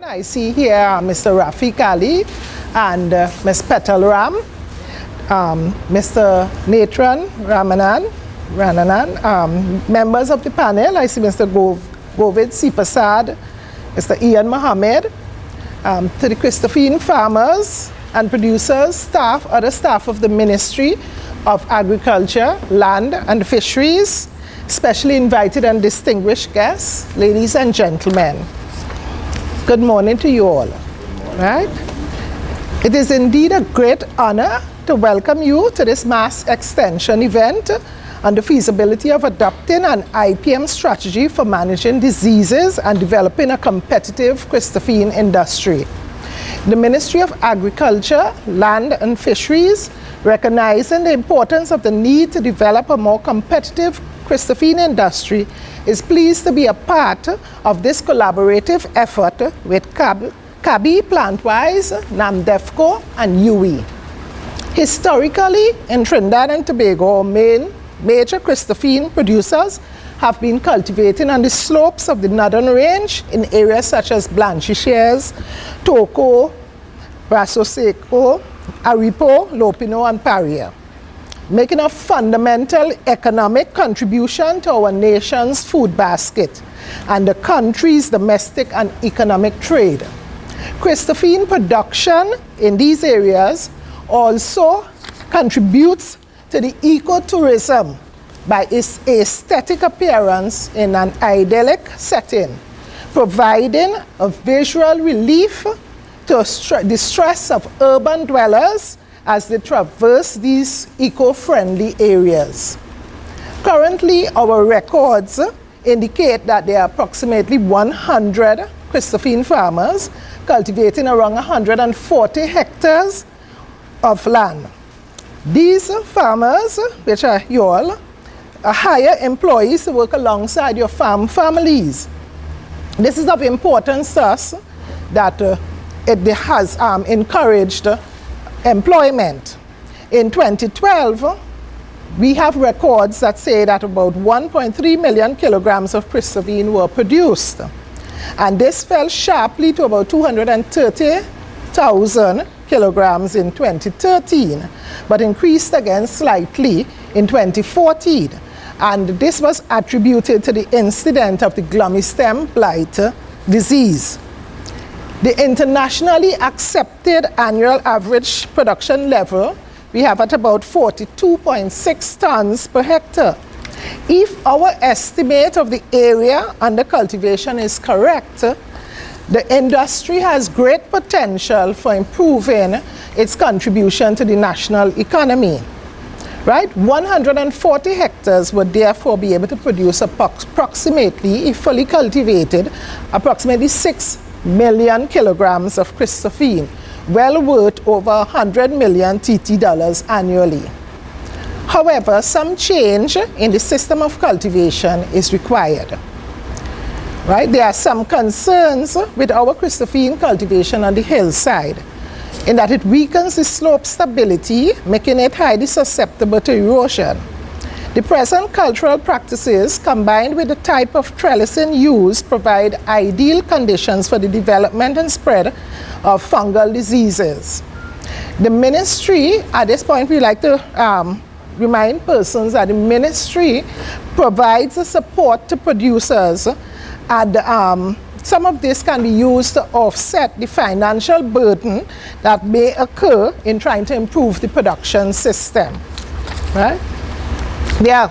I see here Mr. Rafiq Ali and Ms. Petal Ram, Mr. Nathan Rananan, members of the panel. I see Mr. Govid Sipasad, Mr. Ian Mohammed, to the Christophene farmers and producers, staff, other staff of the Ministry of Agriculture, Land and Fisheries, specially invited and distinguished guests, ladies and gentlemen. Good morning to you all. Right? It is indeed a great honor to welcome you to this mass extension event on the feasibility of adopting an IPM strategy for managing diseases and developing a competitive Christophene industry. The Ministry of Agriculture, Land and Fisheries, recognizing the importance of the need to develop a more competitive Christophene industry, is pleased to be a part of this collaborative effort with CABI, Plantwise, NAMDEFCO, and UE. Historically, in Trinidad and Tobago, major Christophene producers have been cultivating on the slopes of the northern range in areas such as Blanchisseries, Toco, Brasso Seco, Aripo, Lopino, and Paria, making a fundamental economic contribution to our nation's food basket and the country's domestic and economic trade. Christophene production in these areas also contributes to the ecotourism by its aesthetic appearance in an idyllic setting, providing a visual relief to the stress of urban dwellers as they traverse these eco-friendly areas. Currently, our records indicate that there are approximately 100 Christophene farmers cultivating around 140 hectares of land. These farmers, which are you all, hire employees to work alongside your farm families. This is of importance to us that it has encouraged employment. In 2012, we have records that say that about 1.3 million kilograms of Christophene were produced. And this fell sharply to about 230,000 kilograms in 2013, but increased again slightly in 2014. And this was attributed to the incident of the glummy stem blight disease. The internationally accepted annual average production level we have at about 42.6 tons per hectare. If our estimate of the area under cultivation is correct, the industry has great potential for improving its contribution to the national economy. Right? 140 hectares would therefore be able to produce approximately, if fully cultivated, approximately 6 million kilograms of Christophene, well worth over 100 million TT dollars annually. However, some change in the system of cultivation is required. Right? There are some concerns with our Christophene cultivation on the hillside, in that it weakens the slope stability, making it highly susceptible to erosion. The present cultural practices, combined with the type of trellising used, provide ideal conditions for the development and spread of fungal diseases. The ministry, at this point, we like to remind persons that the ministry provides a support to producers, and some of this can be used to offset the financial burden that may occur in trying to improve the production system. Right? There are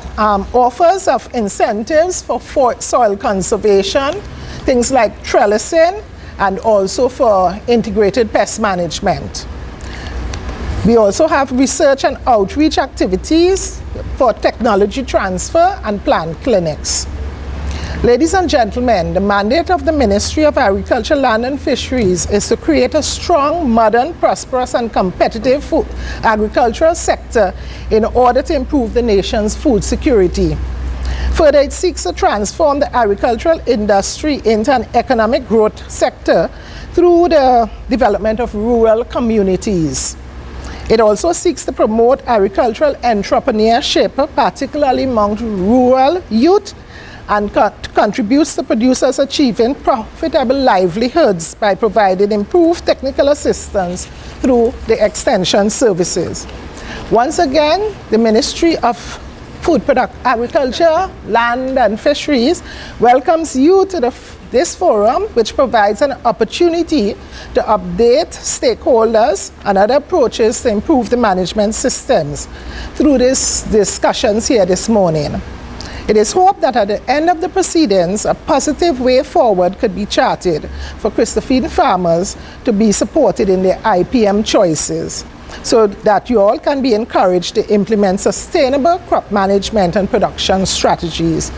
offers of incentives for soil conservation, things like trellising, and also for integrated pest management. We also have research and outreach activities for technology transfer and plant clinics. Ladies and gentlemen, the mandate of the Ministry of Agriculture, Land and Fisheries is to create a strong, modern, prosperous and competitive food agricultural sector in order to improve the nation's food security. Further, it seeks to transform the agricultural industry into an economic growth sector through the development of rural communities. It also seeks to promote agricultural entrepreneurship, particularly among rural youth and contributes to producers achieving profitable livelihoods by providing improved technical assistance through the extension services. Once again, the Ministry of Agriculture, Land and Fisheries welcomes you to this forum, which provides an opportunity to update stakeholders and other approaches to improve the management systems through these discussions here this morning. It is hoped that at the end of the proceedings, a positive way forward could be charted for Christophene farmers to be supported in their IPM choices, so that you all can be encouraged to implement sustainable crop management and production strategies.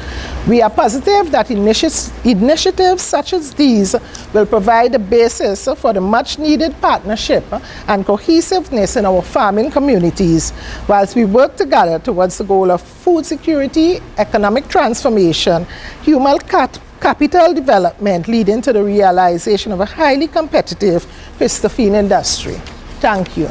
We are positive that initiatives such as these will provide the basis for the much needed partnership and cohesiveness in our farming communities, whilst we work together towards the goal of food security, economic transformation, human capital development, leading to the realization of a highly competitive Christophene industry. Thank you.